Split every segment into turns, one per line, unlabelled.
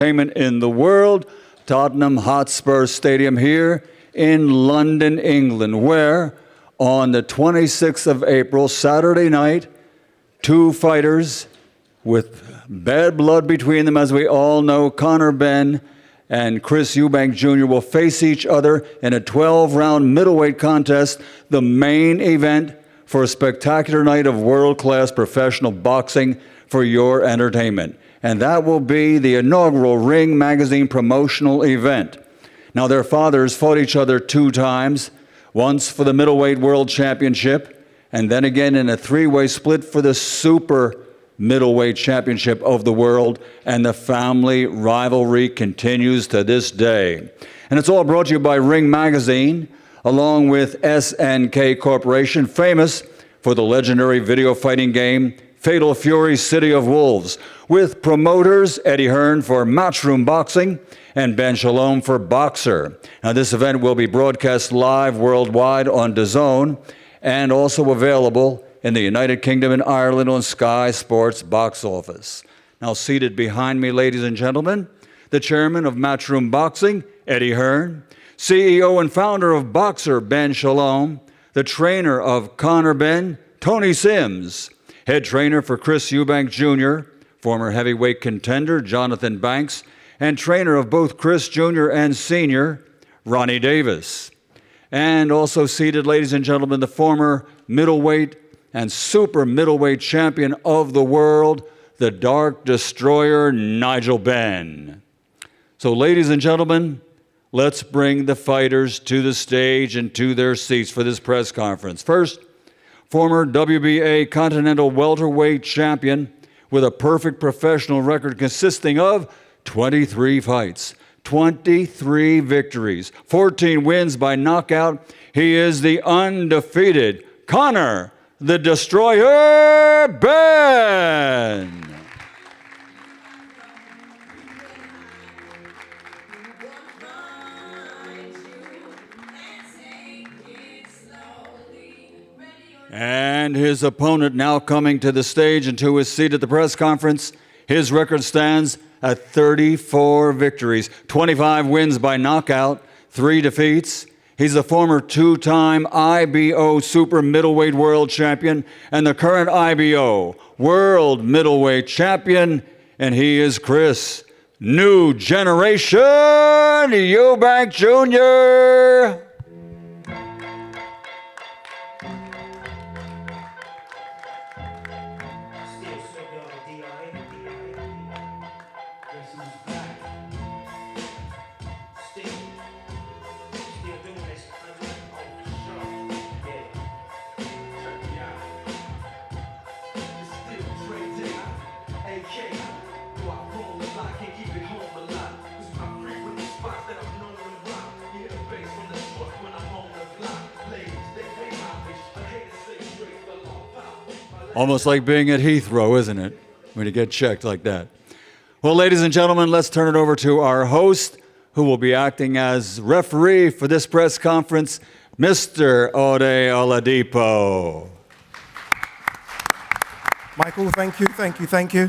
entertainment in the world, Tottenham Hotspur Stadium here in London, England, where on the 26th of April, Saturday night, two fighters with bad blood between them, as we all know, Conor Benn and Eubank Jr. will face each other in a 12-round middleweight contest, the main event for a spectacular night of world-class professional boxing for your entertainment. And that will be the inaugural Ring Magazine promotional event. Now, their fathers fought each other two times, once for the middleweight world championship, and then again in a three-way split for the super middleweight championship of the world, and the family rivalry continues to this day. And it's all brought to you by Ring Magazine, along with SNK Corporation, famous for the legendary video fighting game Fatal Fury City of Wolves, with promoters Eddie Hearn for Matchroom Boxing and Ben Shalom for Boxer. Now, this event will be broadcast live worldwide on DAZN and also available in the United Kingdom and Ireland on Sky Sports Box Office. Now, seated behind me, ladies and gentlemen, the chairman of Matchroom Boxing, Eddie Hearn, CEO and founder of Boxer, Ben Shalom, the trainer of Conor Benn, Tony Sims, head trainer for Eubank Jr., former heavyweight contender Jonathan Banks, and trainer of both Chris Jr. and Sr., Ronnie Davis. And also seated, ladies and gentlemen, the former middleweight and super middleweight champion of the world, the Dark Destroyer, Nigel Benn. So, ladies and gentlemen, let's bring the fighters to the stage and to their seats for this press conference. First, former WBA Continental Welterweight champion with a perfect professional record consisting of 23 fights, 23 victories, 14 wins by knockout. He is the undefeated Conor the Destroyer Benn. And his opponent now coming to the stage and to his seat at the press conference. His record stands at 34 victories, 25 wins by knockout, 3 defeats. He's a former two-time IBO super middleweight world champion and the current IBO world middleweight champion, and he is Chris New Generation Eubank Jr. Almost like being at Heathrow, isn't it, when you get checked like that? Well, ladies and gentlemen, let's turn it over to our host, who will be acting as referee for this press conference, Mr. Ode Oladipo.
Michael, thank you.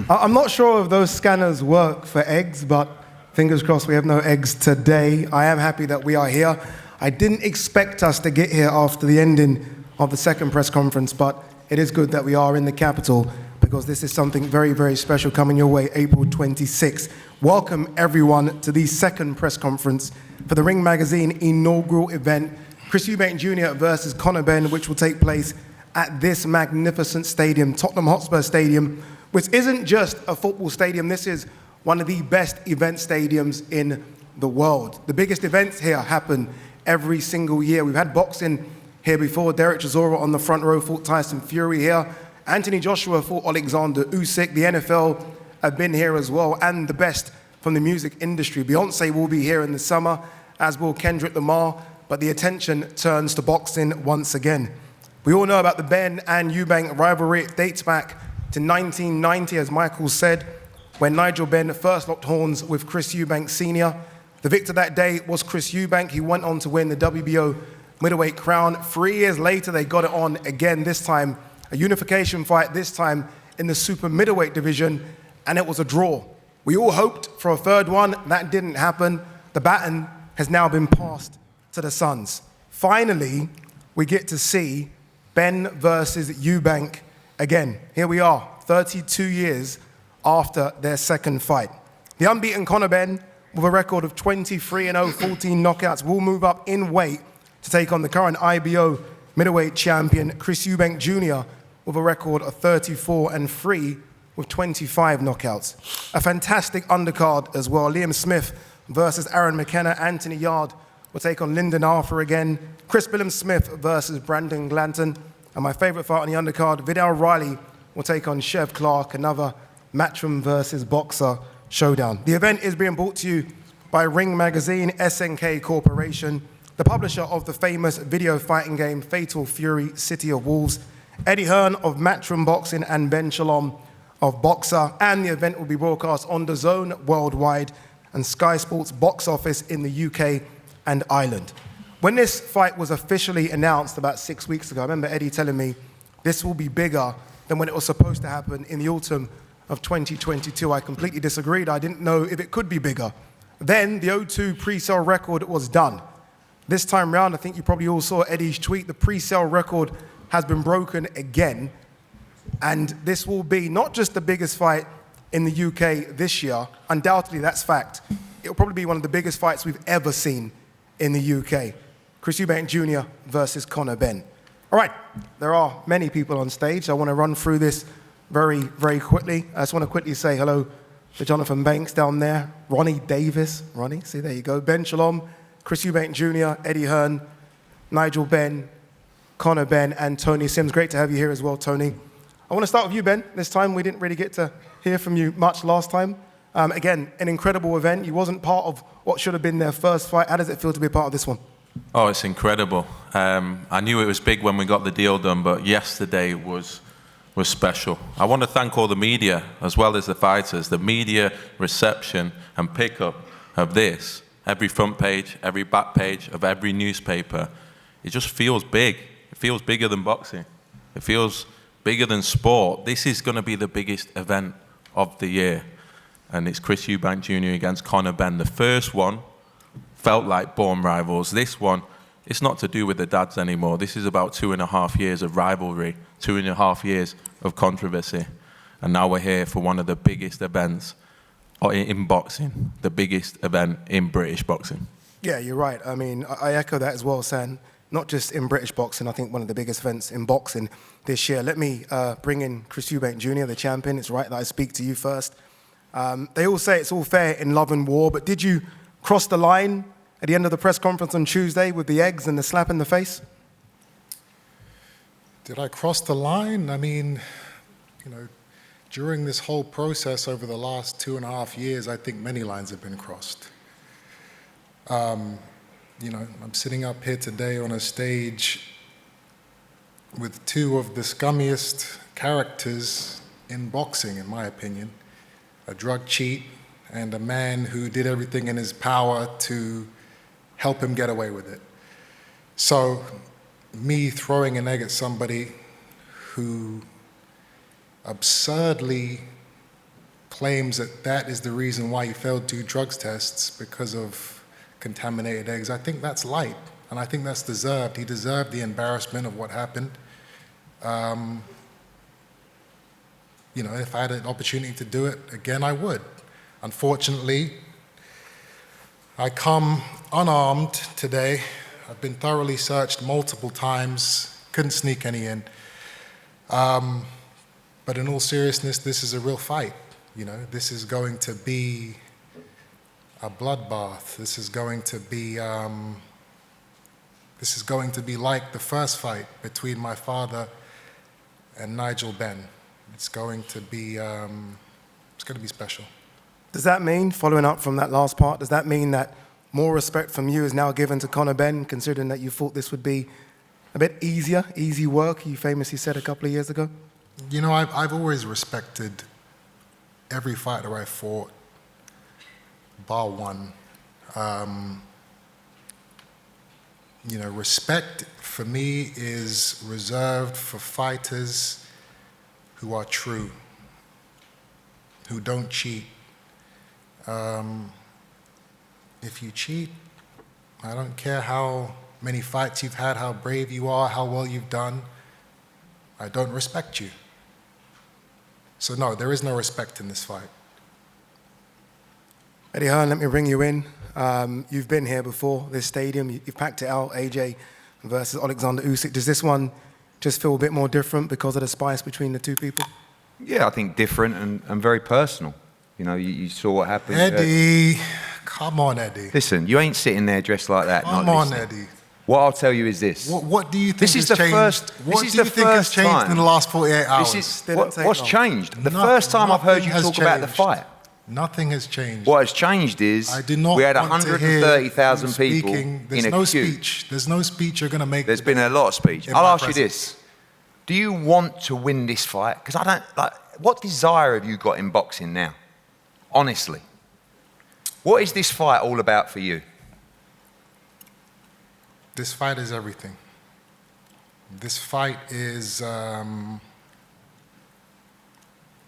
I'm not sure if those scanners work for eggs, but fingers crossed we have no eggs today. I am happy that we are here. I didn't expect us to get here after the ending of the second press conference, but it is good that we are in the capital because this is something very, very special coming your way, April 26th. Welcome, everyone, to the second press conference for the Ring Magazine inaugural event, Eubank Jr. versus Conor Benn, which will take place at this magnificent stadium, Tottenham Hotspur Stadium, which isn't just a football stadium. This is one of the best event stadiums in the world. The biggest events here happen every single year. We've had boxing here before. Derek Chisora on the front row fought Tyson Fury here. Anthony Joshua fought Alexander Usyk. The NFL have been here as well, and the best from the music industry. Beyonce will be here in the summer, as will Kendrick Lamar, but the attention turns to boxing once again. We all know about the Benn and Eubank rivalry. It dates back to 1990, as Michael said, when Nigel Benn first locked horns with Eubank Sr. The victor that day was Eubank. He went on to win the WBO middleweight crown. 3 years later, they got it on again, this time a unification fight, this time in the super middleweight division, and it was a draw. We all hoped for a third one. That didn't happen. The baton has now been passed to the Sons. Finally, we get to see Benn versus Eubank again. Here we are, 32 years after their second fight. The unbeaten Conor Benn, with a record of 23-0, 14 knockouts, will move up in weight to take on the current IBO middleweight champion, Chris Eubank Jr., with a record of 34-3 with 25 knockouts. A fantastic undercard as well. Liam Smith versus Aaron McKenna. Anthony Yard will take on Lyndon Arthur again. Chris Billam-Smith versus Brandon Glanton. And my favorite fight on the undercard, Vidal Riley will take on Chev Clark, another Matchroom versus Boxer showdown. The event is being brought to you by Ring Magazine, SNK Corporation, the publisher of the famous video fighting game Fatal Fury City of Wolves, Eddie Hearn of Matchroom Boxing, and Ben Shalom of Boxer. And the event will be broadcast on DAZN worldwide and Sky Sports box office in the UK and Ireland. When this fight was officially announced about 6 weeks ago, I remember Eddie telling me this will be bigger than when it was supposed to happen in the autumn of 2022. I completely disagreed. I didn't know if it could be bigger. Then the O2 pre-sale record was done. This time round, I think you probably all saw Eddie's tweet, the pre-sale record has been broken again. And this will be not just the biggest fight in the UK this year, undoubtedly that's fact. It will probably be one of the biggest fights we've ever seen in the UK. Chris Eubank Jr. versus Conor Benn. All right, there are many people on stage. I want to run through this very, very quickly. I just want to quickly say hello to Jonathan Banks down there, Ronnie Davis, Ronnie, see, there you go, Ben Shalom, Chris Eubank Jr., Eddie Hearn, Nigel Benn, Conor Benn, and Tony Sims. Great to have you here as well, Tony. I want to start with you, Ben. This time we didn't really get to hear from you much last time. Again, an incredible event. You wasn't part of what should have been their first fight. How does it feel to be a part of this one?
Oh, it's incredible. I knew it was big when we got the deal done, but yesterday was special. I want to thank all the media as well as the fighters. The media reception and pickup of this, every front page, every back page of every newspaper, it just feels big. It feels bigger than boxing. It feels bigger than sport. This is going to be the biggest event of the year. And it's Chris Eubank Jr. against Conor Benn. The first one felt like born rivals. This one, it's not to do with the dads anymore. This is about 2.5 years of rivalry, 2.5 years of controversy. And now we're here for one of the biggest events in boxing, the biggest event in British boxing.
Yeah, you're right. I mean, I echo that as well, San. Not just in British boxing, I think one of the biggest events in boxing this year. Let me bring in Chris Eubank Jr., the champion. It's right that I speak to you first. They all say it's all fair in love and war, but did you cross the line at the end of the press conference on Tuesday with the eggs and the slap in the face?
Did I cross the line? I mean, you know, during this whole process over the last 2.5 years, I think many lines have been crossed. You know, I'm sitting up here today on a stage with two of the scummiest characters in boxing, in my opinion. A drug cheat and a man who did everything in his power to help him get away with it. So me throwing an egg at somebody who absurdly claims that that is the reason why he failed 2 drugs tests because of contaminated eggs, I think that's light, and I think that's deserved. He deserved the embarrassment of what happened. You know, if I had an opportunity to do it again, I would. Unfortunately, I come unarmed today. I've been thoroughly searched multiple times, couldn't sneak any in. But in all seriousness, this is a real fight. You know, this is going to be a bloodbath. This is going to be like the first fight between my father and Nigel Benn. It's going to be special.
Does that mean, following up from that last part, does that mean that more respect from you is now given to Conor Benn, considering that you thought this would be a bit easy work, you famously said a couple of years ago?
You know, I've always respected every fighter I fought, bar one. You know, respect for me is reserved for fighters who are true, who don't cheat, If you cheat, I don't care how many fights you've had, how brave you are, how well you've done, I don't respect you. So no, there is no respect in this fight.
Eddie Hearn, let me bring you in. You've been here before, this stadium. You've packed it out, AJ versus Alexander Usyk. Does this one just feel a bit more different because of the spice between the two people?
Yeah, I think different and very personal. You know, you saw what happened.
Eddie, come on, Eddie.
Listen, you ain't sitting there dressed like that.
Come
not
on,
listening.
Eddie.
What I'll tell you is this.
What do you think
This is
has
the
changed?
first.
What
This is
do you
the
think has
first
changed
time.
in the last 48 hours?
This is
Didn't take
what's
long.
changed. The first time I've heard you
Nothing
talk
has
about the
changed.
fight.
Nothing has changed.
What has changed is
I do not
we had
want to hear
130,000
you
people
speaking. There's
in a
no
queue.
speech. There's no speech you're going to make.
There's been a lot of speech.
in
I'll
my
ask you
presence.
this. Do you want to win this fight? Because I don't, like, what desire have you got in boxing now? Honestly. What is this fight all about for you?
This fight is everything. This fight is,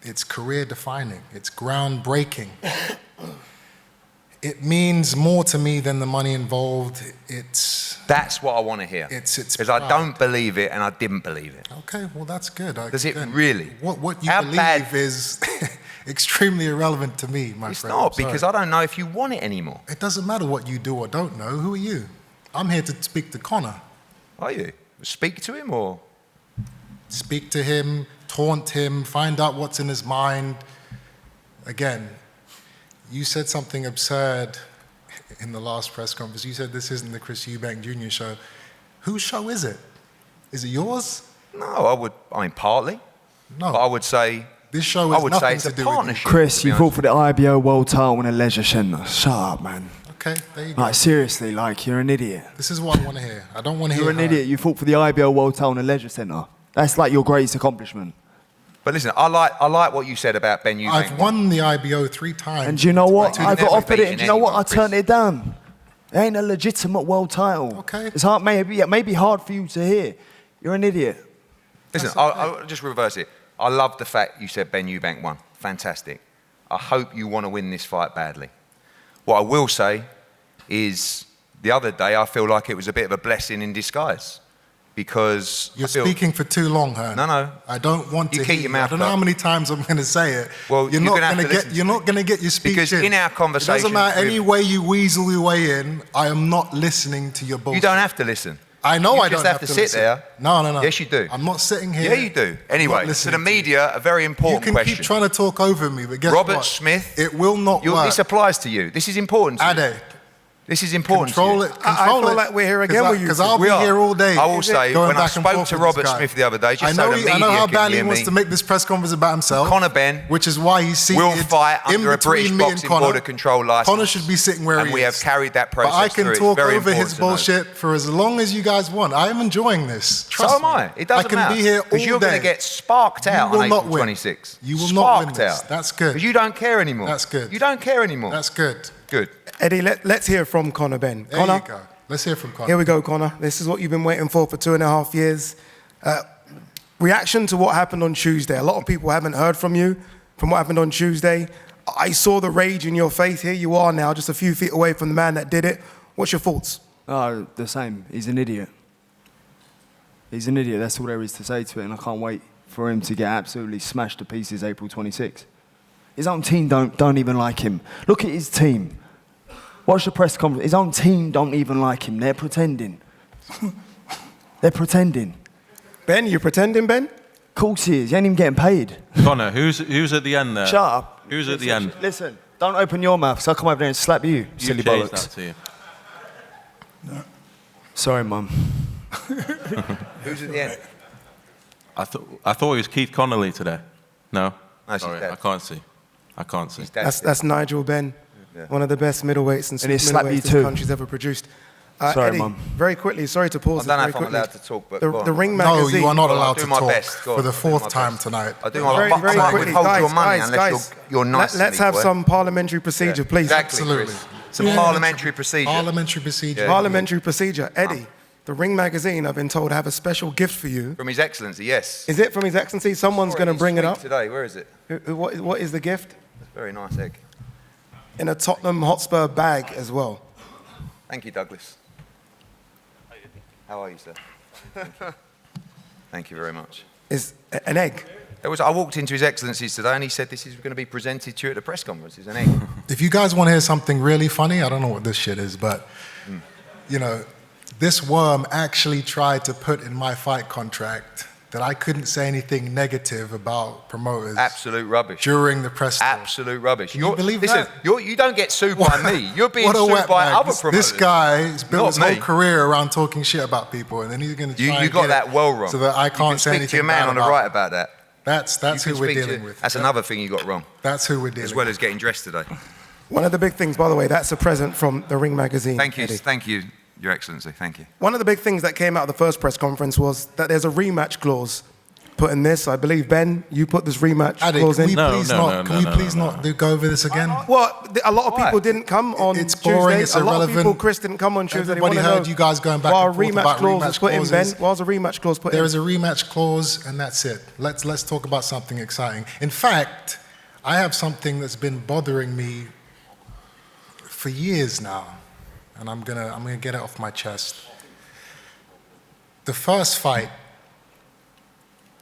it's career defining. It's groundbreaking. It means more to me than the money involved.
That's what I want to hear.
It's
because I
pride.
don't believe it and I didn't believe it.
Okay, well that's good.
Does it
Good.
really?
What you
How
believe
bad-
is extremely irrelevant to me, my
It's
friend.
not,
Sorry.
because I don't know if you want it anymore.
It doesn't matter what you do or don't know. Who are you? I'm here to speak to Conor.
Are you? Speak to him or?
Speak to him, taunt him, find out what's in his mind. Again, you said something absurd in the last press conference. You said this isn't the Chris Eubank Jr. show. Whose show is it? Is it yours?
No, I mean, partly.
No.
But I would say,
This show
I
is
would say
nothing
it's
to
a
do with you.
partnership.
Chris,
to be
you
honest
fought for the IBO World title in a leisure centre. Shut up, man.
Okay, there you go.
Like, seriously, like, you're an idiot.
This is what I want to hear. I don't want to hear
You're an
her.
idiot. You fought for the IBO World title in a leisure centre. That's like your greatest accomplishment.
But listen, I like what you said about Ben Eubank.
I've won the IBO 3 times.
And do you know what?
You've
I got
never
offered it,
beaten
and do you know what? I
anyone,
turned
Chris.
it down. It ain't a legitimate world title.
Okay.
It's hard, maybe it may be hard for you to hear. You're an idiot.
Listen, I'll just reverse it. I love the fact you said Ben Eubank won. Fantastic. I hope you want to win this fight badly. What I will say is the other day I feel like it was a bit of a blessing in disguise. Because
You're
I feel,
speaking for too long, Hearn.
No.
I don't want
You
to
keep
hear
your
you.
mouth
I don't know
shut.
how many times I'm going to say it.
Well,
you're
you're
not
gonna have
going
to
to
listen
get.
to
You're
me.
not going to get your speech
Because in our
It
conversation
doesn't matter
with-
any way you weasel your way in. I am not listening to your bullshit.
You don't have to listen.
I know
You
I
just
don't
have to sit
listen.
there.
No.
Yes, you do.
I'm not sitting here.
Yeah, you do.
not
Anyway, to
listening
the
you.
media, a very
You
important
can
question.
keep trying to talk over me, but guess
Robert
what?
Smith,
It will not work.
This applies to you. This is important to you.
Ade,
This is important
control
to
it.
you.
I
Control
feel
it.
like we're here again with you
Because
two.
I'll be
We are.
here all day.
I will say,
going
when I
back and
spoke
forth
to
with this
Robert
guy.
Smith the other day, just
I
so
know,
the
I
media
know how
can
badly
hear
he wants
me.
to make this press conference about himself.
Conor Benn
which is why he's seated
will fight
in
under a British
between me and
Boxing
Conor.
Border Control licence.
Conor should be sitting where
And
he
we
is.
have carried that process
But I can
through. It's
talk
very
over his
important to know.
bullshit for as long as you guys want. I am enjoying this. Trust
So am
me.
I. It doesn't
I can
matter.
be here all
Because you're
day.
going to get sparked
You
out
will
on
not
April
win.
26th.
You will not win
Sparked
this.
out.
That's good.
Because you don't care anymore.
That's good.
You don't care anymore.
That's good.
Good.
Eddie, let's hear from Conor Benn.
There
Conor,
you go. Let's hear from Conor.
here we go, Conor. This is what you've been waiting for 2.5 years. Reaction to what happened on Tuesday. A lot of people haven't heard from you from what happened on Tuesday. I saw the rage in your face. Here you are now, just a few feet away from the man that did it. What's your thoughts?
Oh, the same. He's an idiot. He's an idiot. That's all there is to say to it, and I can't wait for him to get absolutely smashed to pieces April 26th. His own team don't even like him. Look at his team. Watch the press conference. His own team don't even like him. They're pretending. They're pretending.
Ben, you pretending, Ben?
Of course he is. He ain't even getting paid.
Connor, who's at the end there?
Shut up.
Who's at the end?
Listen, don't open your mouth, so I'll come over there and slap you, silly
You changed
bollocks.
that to you.
Sorry, Mum.
Who's at the end?
I thought it was Keith Connolly today. No?
No, she's
Sorry,
dead.
I can't see. I can't see.
That's Nigel Benn, one of the best middleweights and
he'll slap you
middleweights this
too.
country's ever produced.
Sorry,
Eddie,
Mum.
very quickly, sorry to pause
I don't know
this
if I'm
very quickly.
allowed to talk, but
the,
go on.
the Ring
No,
magazine.
you are not
Well, I'll
allowed
do
to
my
talk
best. Go on.
for the
I'll do my
fourth
best.
time tonight.
I do my
Very,
best.
very
I can't
quickly,
withhold your money unless you're nice to
let's
me,
have
boy.
some parliamentary procedure, please.
Exactly,
Absolutely.
Chris. Some parliamentary procedure.
Parliamentary procedure.
Parliamentary procedure. Eddie, the Ring magazine, I've been told, have a special gift for you.
From His Excellency, yes.
Is it from His Excellency? Someone's going to bring it up.
Today, where is it?
What is the gift?
It's a very nice egg.
in a Tottenham Hotspur bag as well.
Thank you, Douglas. How are you, sir? Thank you very much.
Is an egg.
I walked into His Excellency's today and he said this is going to be presented to you at the press conference. It's an egg.
If you guys want to hear something really funny, I don't know what this shit is, but, you know, this worm actually tried to put in my fight contract that I couldn't say anything negative about promoters.
Absolute rubbish.
During the press tour.
Absolute rubbish.
Can you believe
listen,
that?
You don't get sued by me. You're being sued by other promoters.
This guy has built his
Not
whole
me.
career around talking shit about people, and then he's going to try
You
and
got
get
that
it
well wrong.
so that I can't say
speak
anything
to your man
bad
on the
about
right
him.
about that.
That's
You
who
can
we're
speak to-
dealing with.
That's another thing you got wrong,
That's who we're dealing
as well
with.
as getting dressed today.
One of the big things, by the way, that's a present from the Ring magazine.
Thank you,
Eddie.
Your Excellency. Thank you.
One of the big things that came out of the first press conference was that there's a rematch clause put in this. I believe, Ben, you put this rematch
Addy,
clause
can
in.
we please not go over this again?
Well, a lot of
Why?
people didn't come on
It's boring,
Tuesday.
it's
a lot of
irrelevant.
people, Chris, didn't come on Tuesday. They
Everybody
wanna
heard
know
you guys going back
why
and forth
a rematch
about
clause was
rematch
put in, Ben.
clauses.
Why was a rematch clause put
There
in?
is a rematch clause, and that's it. Let's talk about something exciting. In fact, I have something that's been bothering me for years now, and I'm gonna get it off my chest. The first fight,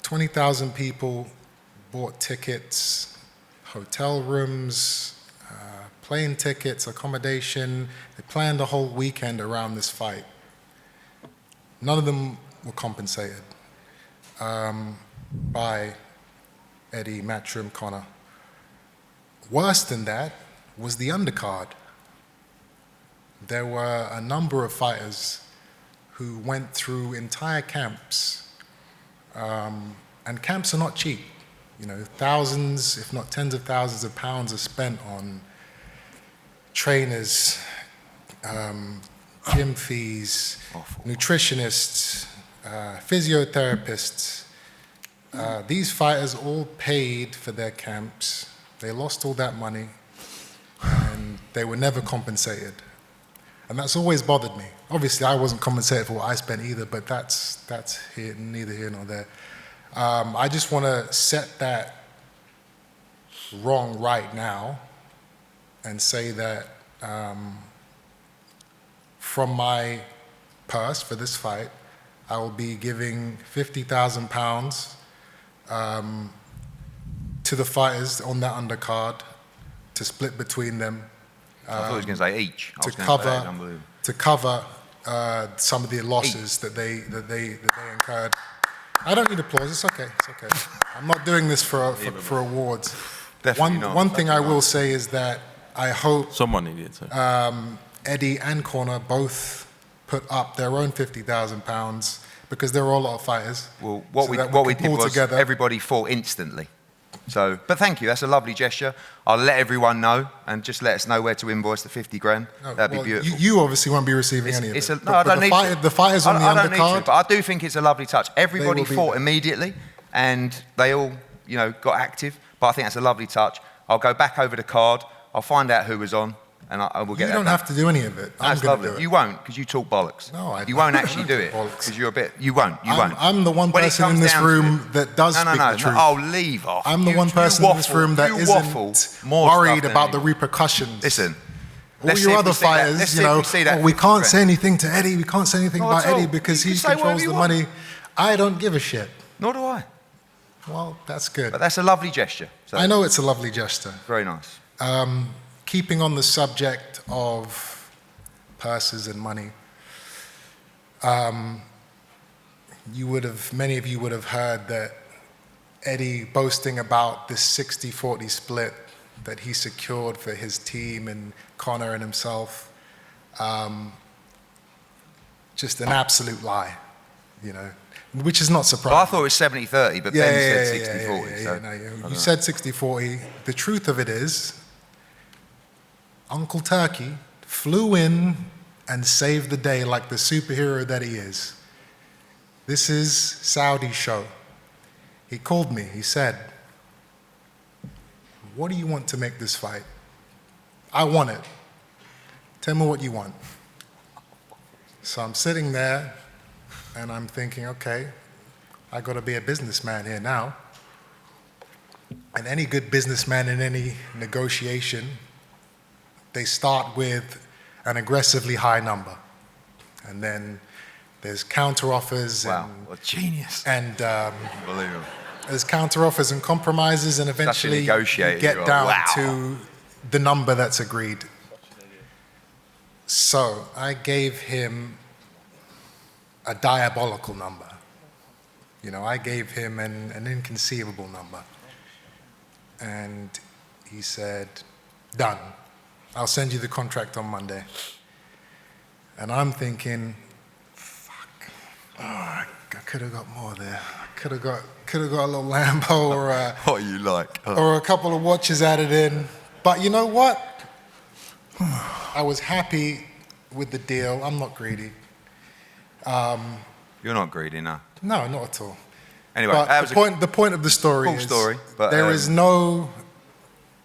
20,000 people bought tickets, hotel rooms, plane tickets, accommodation. They planned the whole weekend around this fight. None of them were compensated by Eddie, Matchroom, Conor. Worse than that was the undercard. There were a number of fighters who went through entire camps, and camps are not cheap. You know, thousands, if not tens of thousands of pounds are spent on trainers, gym fees, nutritionists, physiotherapists. These fighters all paid for their camps. They lost all that money, and they were never compensated. And that's always bothered me. Obviously, I wasn't compensated for what I spent either, but that's neither here nor there. I just want to set that wrong right now and say that from my purse for this fight, I will be giving £50,000 to the fighters on that undercard to split between them.
I thought he was going to say each. I
To
was gonna say that,
cover,
unbelievable.
to cover some of the losses that they incurred. I don't need applause. It's okay. It's okay. I'm not doing this for awards.
Definitely not.
One thing I will say is that I hope
Someone needed to.
Eddie and Conor both put up their own £50,000 because there were a lot of fighters.
Well, what
so
we
that
did
can pull
was
together.
everybody fought instantly. So, but thank you. That's a lovely gesture. I'll let everyone know and just let us know where to invoice the 50 grand.
No,
That'd be
well,
beautiful.
You obviously won't be receiving any of it.
No, I don't need to.
The fighters on the
I don't need to,
undercard.
but I do think it's a lovely touch. Everybody
will be
fought
there.
immediately, and they all, got active. But I think that's a lovely touch. I'll go back over the card. I'll find out who was on, and I will get
You
that
don't
done.
have to do any of it. I'm
That's
going to
lovely.
do it.
You won't, because you talk bollocks.
No, I
You
don't.
won't
I
actually
don't
do it,
talk bollocks.
because you're a bit. You won't.
I'm the one
When it
person
comes
in this
down to
room
it-
that does speak the truth.
Oh, leave off.
I'm the
You-
one
you
person in this
waffle.
room that
You
isn't
waffle more
worried
stuff than
about the
anyone.
repercussions.
Listen.
All
let's see
your
if
other
we see that-
fighters,
let's see if we see that
we
50
can't
grand.
say anything to Eddie. We can't say anything
Not
about
at all.
Eddie because
You
he
can say whatever
controls
you
the
want.
money. I don't give a shit.
Nor do I.
Well, that's good.
But that's a lovely gesture. So
I know it's a lovely gesture.
Very nice.
Keeping on the subject of purses and money, many of you would have heard that Eddie boasting about this 60-40 split that he secured for his team and Conor and himself. Just an absolute lie, which is not surprising.
Well, I thought it was 70-30, but Ben said 60-40.
You said 60-40. The truth of it is, Uncle Turkey flew in and saved the day like the superhero that he is. This is Saudi's show. He called me. He said, "What do you want to make this fight?" "I want it. Tell me what you want." So I'm sitting there and I'm thinking, okay, I got to be a businessman here now. And any good businessman in any negotiation they start with an aggressively high number. And then there's counter offers.
Wow, what genius.
And
Unbelievable.
there's counter offers and compromises, and eventually you
negotiator,
get
you are.
down
Wow.
to the number that's agreed. So I gave him a diabolical number. You know, I gave him an inconceivable number. And he said, done. I'll send you the contract on Monday. And I'm thinking, fuck, oh, I could have got more there. I could have got a little Lambo or
What you like?
or a couple of watches added in. But you know what? I was happy with the deal. I'm not greedy.
You're not greedy, no.
No, not at all.
Anyway,
But
that was
the point of the story
cool
is
story, but,
there is no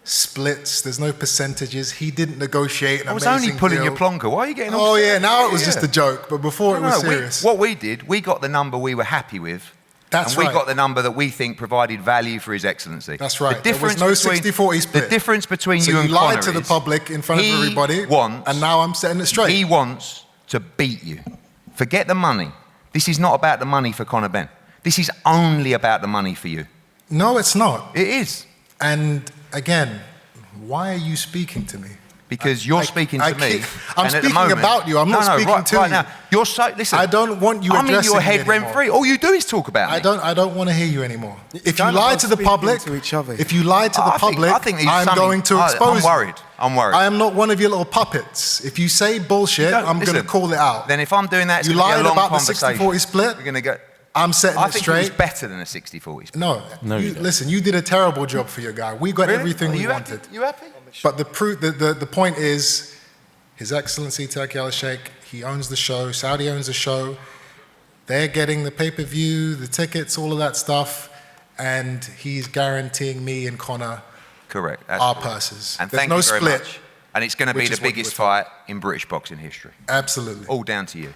splits, there's no percentages. He didn't negotiate an
I was
amazing
only pulling
deal.
your plonker. Why are you getting
Oh
upset?
yeah, now it was just
Yeah.
a joke, but before it was serious.
What we did, we got the number we were happy with.
That's
and we
right.
got the number that we think provided value for His Excellency.
That's right.
The
There was
difference
no
between-
60-40 split.
The difference between
So
you and
you lied
Conor
to the
is
public in front of
he
everybody,
wants-
and now I'm setting it straight.
He wants to beat you. Forget the money. This is not about the money for Conor Benn. This is only about the money for you.
No, it's not.
It is.
And again, why are you speaking to me?
Because you're speaking to me.
I'm
and at the
speaking
moment-
about you. I'm not speaking
right,
to
right
you.
now. You're so, listen.
I don't want you
I'm in
addressing
your
me
head
anymore.
rent free. All you do is talk about me.
I don't want to hear you anymore. If you
None of
lie
us
to the
speak
public,
into each other.
if you lie to the public,
I think there's
I'm
something-
going to expose
I'm worried.
you.
I'm worried.
I am not one of your little puppets. If you say bullshit, I'm going to
Listen,
call it out.
Then if I'm doing that, it's
You
going to be
lied
a long
about the
conversation.
60-40 split?
We're going to go.
I'm setting
I
it
think it was
straight.
better than a 60-40 split.
No, listen, you did a terrible job for your guy. We got
Really?
everything
Are
we
you
wanted.
Happy? You happy?
But the point is, His Excellency Turki Al-Sheikh, he owns the show, Saudi owns the show. They're getting the pay-per-view, the tickets, all of that stuff, and he's guaranteeing me and Conor
Correct.
our
correct.
purses.
And
There's
thank
no
you very
split.
much. And it's going to be
which
the
is what you
biggest
were
fight in British boxing history.
Absolutely.
All down to you.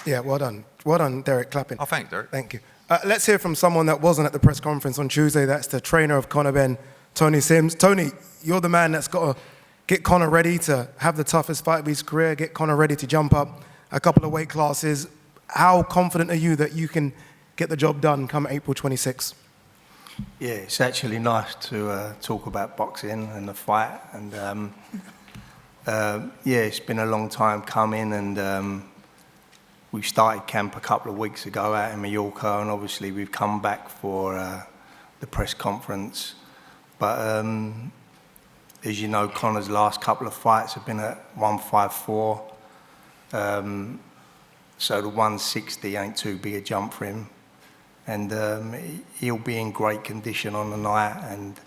Yeah, well done. Well done, Derek, clapping.
Oh, thanks, Derek.
Thank you. Let's hear from someone that wasn't at the press conference on Tuesday. That's the trainer of Conor Benn, Tony Sims. Tony, you're the man that's got to get Conor ready to have the toughest fight of his career, get Conor ready to jump up a couple of weight classes. How confident are you that you can get the job done come April 26th?
Yeah, it's actually nice to talk about boxing and the fight. And yeah, it's been a long time coming, and we started camp a couple of weeks ago out in Mallorca, and obviously we've come back for the press conference. But as you know, Conor's last couple of fights have been at 154. So the 160 ain't too big a jump for him. And he'll be in great condition on the night, and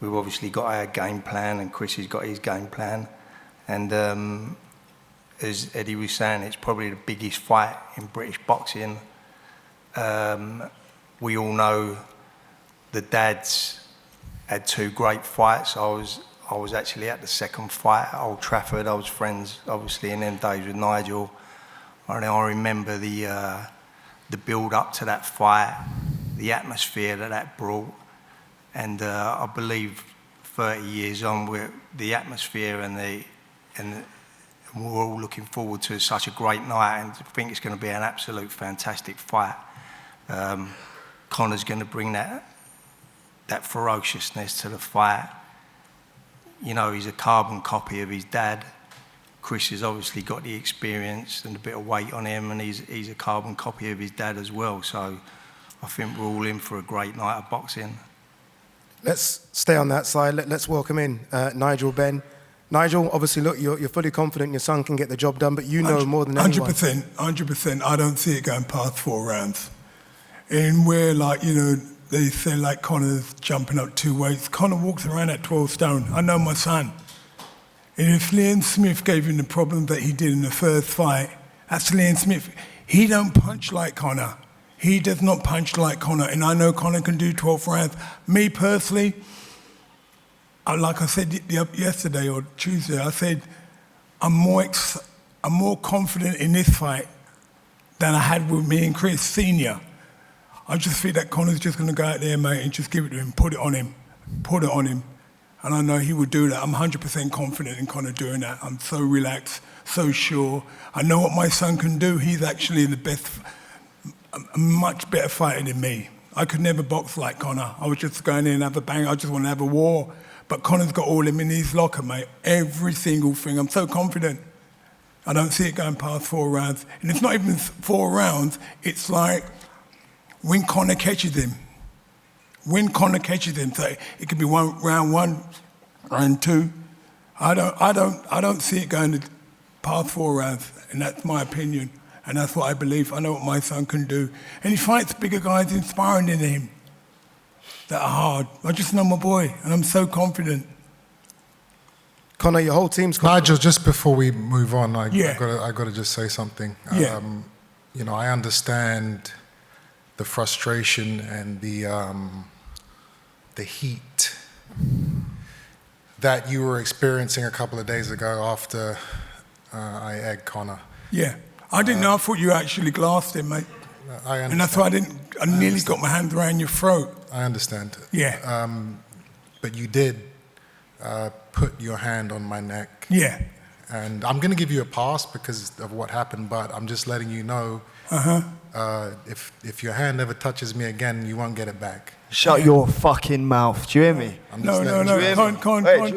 we've obviously got our game plan, and Chris has got his game plan. And as Eddie was saying, it's probably the biggest fight in British boxing. We all know the dads had two great fights. I was actually at the second fight at Old Trafford. I was friends, obviously, in them days with Nigel. And I remember the build up to that fight, the atmosphere that brought, and I believe 30 years on, the atmosphere and we're all looking forward to such a great night, and I think it's going to be an absolute fantastic fight. Conor's going to bring that ferociousness to the fight. You know, he's a carbon copy of his dad. Chris has obviously got the experience and a bit of weight on him, and he's a carbon copy of his dad as well. So I think we're all in for a great night of boxing.
Let's stay on that side. Let's welcome in Nigel Benn. Nigel, obviously, look, you're fully confident your son can get the job done, but you know more than anyone.
100%. I don't see it going past 4 rounds. And where, like, you know, they say, like, Conor's jumping up 2 weights. Conor walks around at 12 stone. I know my son. And if Liam Smith gave him the problem that he did in the first fight, that's Liam Smith. He don't punch like Conor. He does not punch like Conor. And I know Conor can do 12 rounds. Me personally, like I said yesterday or Tuesday, I said I'm more confident in this fight than I had with me and Chris Senior. I just feel that Conor's just going to go out there, mate, and just give it to him, put it on him. And I know he would do that. I'm 100% confident in Conor doing that. I'm so relaxed, so sure. I know what my son can do. He's actually the best, a much better fighter than me. I could never box like Conor. I was just going in and have a bang. I just want to have a war. But Conor's got all him in his locker, mate. Every single thing. I'm so confident. I don't see it going past 4 rounds. And it's not even 4 rounds. It's like when Conor catches him. When Conor catches him, so it could be round 1, round 2. I don't see it going past 4 rounds, and that's my opinion, and that's what I believe. I know what my son can do, and he fights bigger guys inspiring than him that are hard. I just know my boy, and I'm so confident.
Conor, your whole team's confident.
Nigel, just before we move on, I
Yeah.
got to just say something.
Yeah.
You know, I understand the frustration and the heat that you were experiencing a couple of days ago after I egged Conor.
Yeah, I didn't know. I thought you actually glassed him, mate.
I understand.
And that's why I nearly got my hand around your throat.
I understand.
Yeah.
But you did put your hand on my neck.
Yeah.
And I'm going to give you a pass because of what happened, but I'm just letting you know if your hand ever touches me again, you won't get it back.
Shut your fucking mouth. Do you hear me?
No.
Do you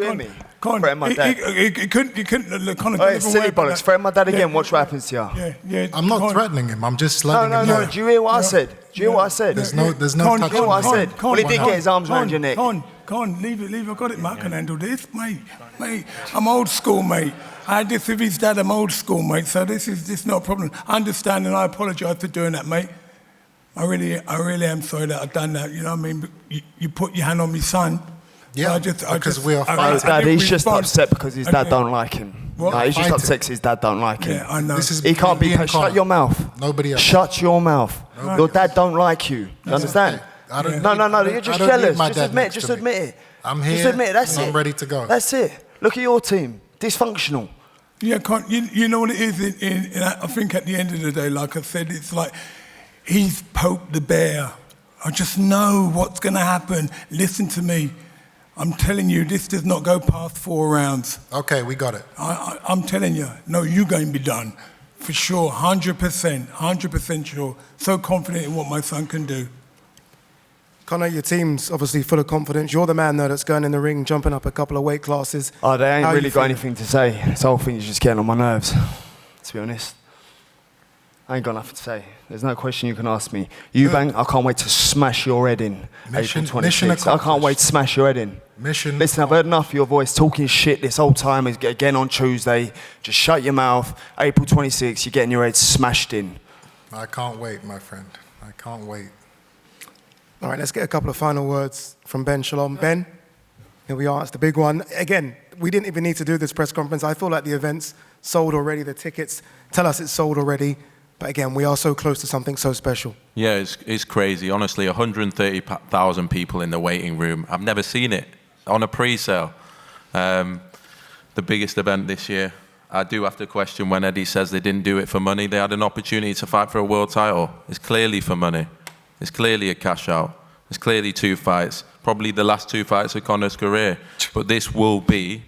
hear me? Threaten my dad.
He couldn't look Conor.
Hey, silly bollocks. Threaten my dad again. Watch what happens to you.
Yeah.
I'm not threatening him. I'm just letting him know.
Do you hear what I said? Do you hear what I said?
There's no
Do
touching.
you hear what I said? Well, he did get his arms around your neck.
Con, leave it. I got it, mate. I can handle this, mate. I'm old school, mate. I had this with his dad. I'm old school, mate. So this is not a problem. I understand, and I apologise for doing that, mate. I really am sorry that I've done that. You know what I mean? You put your hand on my son.
Yeah, because we are fighters.
Dad, he's just upset because his dad don't like him.
What?
No, he's just
Fighting.
upset because his dad don't like him.
Yeah, I know.
This is
He can't be.
me and
Shut
Conor.
your mouth.
Nobody else.
Shut your mouth. Your dad don't like you. You understand?
I don't
No,
need-
you're just
I don't need
jealous.
my
Just
dad
admit,
next
just
to me.
admit it.
I'm here.
Just admit it. That's
and
it.
I'm ready to go.
That's it. Look at your team. Dysfunctional.
Yeah, you know what it is? I think at the end of the day, like I said, it's like he's poked the bear. I just know what's going to happen. Listen to me. I'm telling you, this does not go past 4 rounds.
Okay, we got it.
I'm telling you, no, you're going to be done. For sure, 100% sure. So confident in what my son can do.
Conor, your team's obviously full of confidence. You're the man, though, that's going in the ring, jumping up a couple of weight classes.
Oh, they ain't
How
really
you
got
feeling?
anything to say. This whole thing is just getting on my nerves, to be honest. I ain't got nothing to say. There's no question you can ask me. Eubank, I can't wait to smash your head in
Mission
April 26th. I can't
accomplished.
wait to smash your head in.
Mission.
Listen, I've heard enough of your voice talking shit this whole time. Again on Tuesday. Just shut your mouth. April 26th, you're getting your head smashed in.
I can't wait, my friend. I can't wait.
All right, let's get a couple of final words from Ben Shalom. Ben, here we are. It's the big one. Again, we didn't even need to do this press conference. I feel like the event's sold already. The tickets tell us it's sold already. But again, we are so close to something so special.
Yeah, it's crazy. Honestly, 130,000 people in the waiting room. I've never seen it on a pre-sale. The biggest event this year. I do have to question when Eddie says they didn't do it for money. They had an opportunity to fight for a world title. It's clearly for money. It's clearly a cash out. It's clearly 2 fights. Probably the last 2 fights of Conor's career. But this will be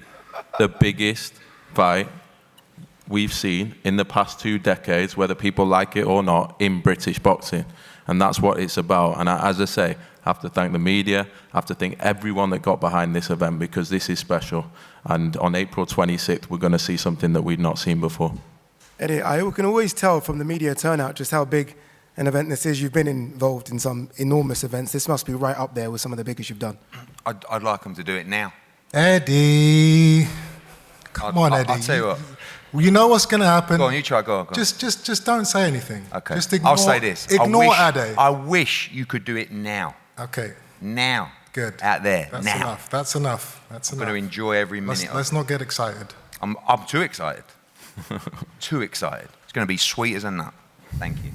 the biggest fight we've seen in the past 2 decades, whether people like it or not, in British boxing. And that's what it's about. And as I say, I have to thank the media. I have to thank everyone that got behind this event because this is special. And on April 26th, we're going to see something that we've not seen before.
Eddie, I can always tell from the media turnout just how big an event this is. You've been involved in some enormous events. This must be right up there with some of the biggest you've done.
I'd like them to do it now.
Eddie. Come on, Eddie.
I'll tell you what.
You know what's going to happen.
Go on, you try, go on.
Just don't say anything.
Okay.
Just ignore.
I'll say this.
Ignore Ade.
I wish you could do it now.
Okay.
Now.
Good.
Out there.
That's
now.
enough. That's enough. That's
I'm
enough.
going to enjoy every minute.
Let's not get excited.
I'm too excited. Too excited. It's going to be sweet as a nut. Thank you.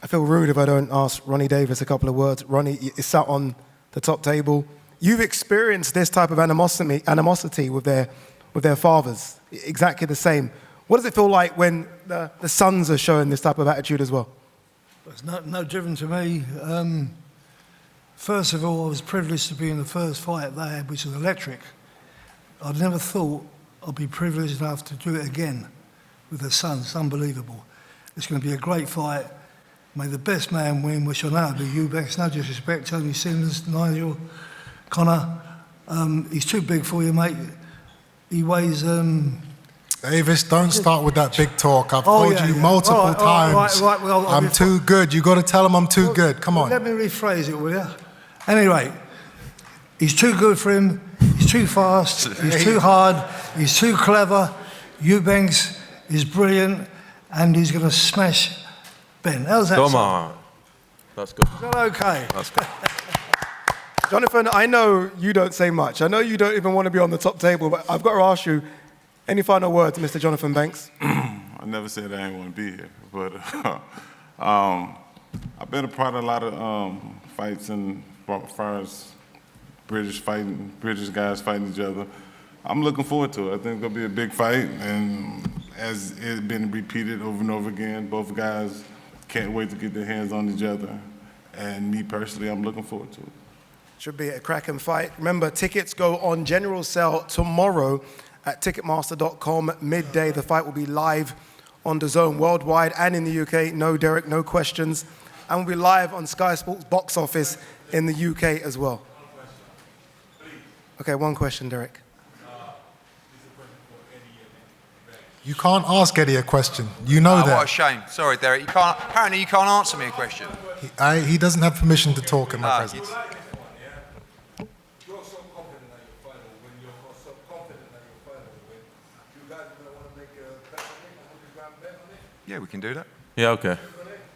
I feel rude if I don't ask Ronnie Davis a couple of words. Ronnie is sat on the top table. You've experienced this type of animosity with their fathers, exactly the same. What does it feel like when the sons are showing this type of attitude as well?
It's no different to me. First of all, I was privileged to be in the first fight they had, which was electric. I'd never thought I'd be privileged enough to do it again with the son. It's unbelievable. It's going to be a great fight. May the best man win, which I know will be Eubank. No disrespect, Tony Simmons, Nigel, Conor. He's too big for you, mate. He weighs...
Davis, don't start with that big talk. I've told you multiple times.
Well,
I'm too good. You've got to tell him I'm too good. Come on.
Let me rephrase it, will you? Anyway, he's too good for him. He's too fast. He's too hard. He's too clever. Eubanks is brilliant, and he's going to smash Ben. How's that?
Come on. That's good.
Is that okay?
That's good.
Jonathan, I know you don't say much. I know you don't even want to be on the top table, but I've got to ask you, any final words, Mr. Jonathan Banks?
I never said I didn't want to be here, but I've been a part of a lot of fights and as far as British guys fighting each other. I'm looking forward to it. I think it's going to be a big fight, and as it's been repeated over and over again, both guys can't wait to get their hands on each other. And me personally, I'm looking forward to it.
Should be a cracking fight. Remember, tickets go on general sale tomorrow at ticketmaster.com midday. The fight will be live on DAZN worldwide and in the UK. No, Derek, no questions. And we'll be live on Sky Sports box office in the UK as well. Okay, one question, Derek.
You can't ask Eddie a question. You know that.
What a shame. Sorry, Derek. Apparently you can't answer me a question.
He doesn't have permission to talk in my presence.
Yeah, we can do that.
Yeah, okay.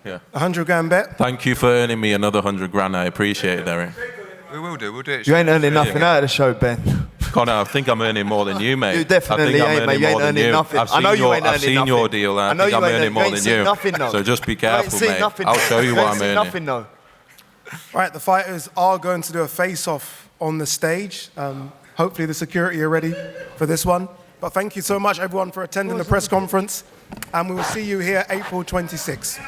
Yeah.
100 grand bet.
Thank you for earning me another 100 grand. I appreciate it, Derek.
We will do. We'll do it.
You ain't earning nothing out of the show, Ben.
Conor, I think I'm earning more than you, mate.
You definitely ain't, mate. You ain't earning nothing.
I know you ain't earning nothing. I've seen your deal, and I think I'm earning more than you.
Nothing, no.
So just be careful, mate.
Nothing,
I'll show you what I'm earning.
Nothing, no.
All right, the fighters are going to do a face-off on the stage. Hopefully the security are ready for this one. But thank you so much, everyone, for attending the press conference. And we will see you here April 26th.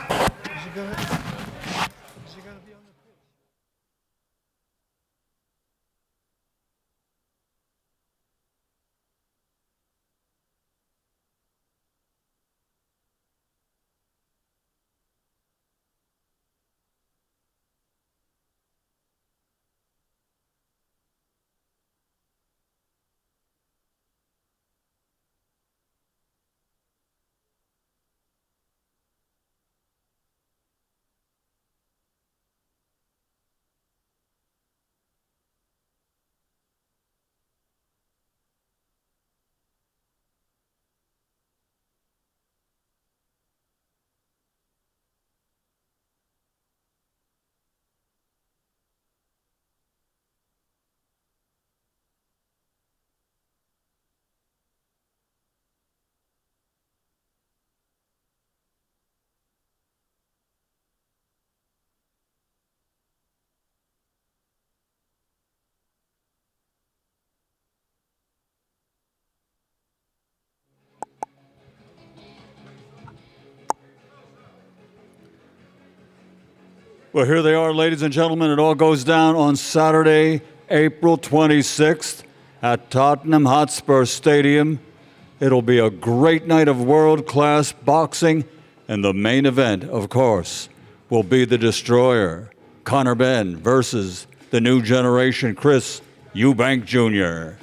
Well, here they are, ladies and gentlemen. It all goes down on Saturday, April 26th at Tottenham Hotspur Stadium. It'll be a great night of world-class boxing, and the main event, of course, will be the destroyer, Conor Benn versus the new generation Chris Eubank Jr.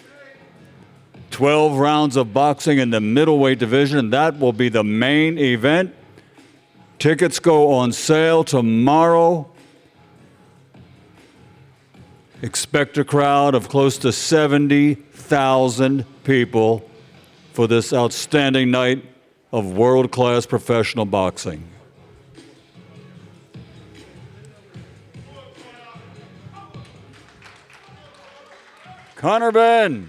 12 rounds of boxing in the middleweight division. That will be the main event. Tickets go on sale tomorrow. Expect a crowd of close to 70,000 people for this outstanding night of world-class professional boxing. Conor Benn.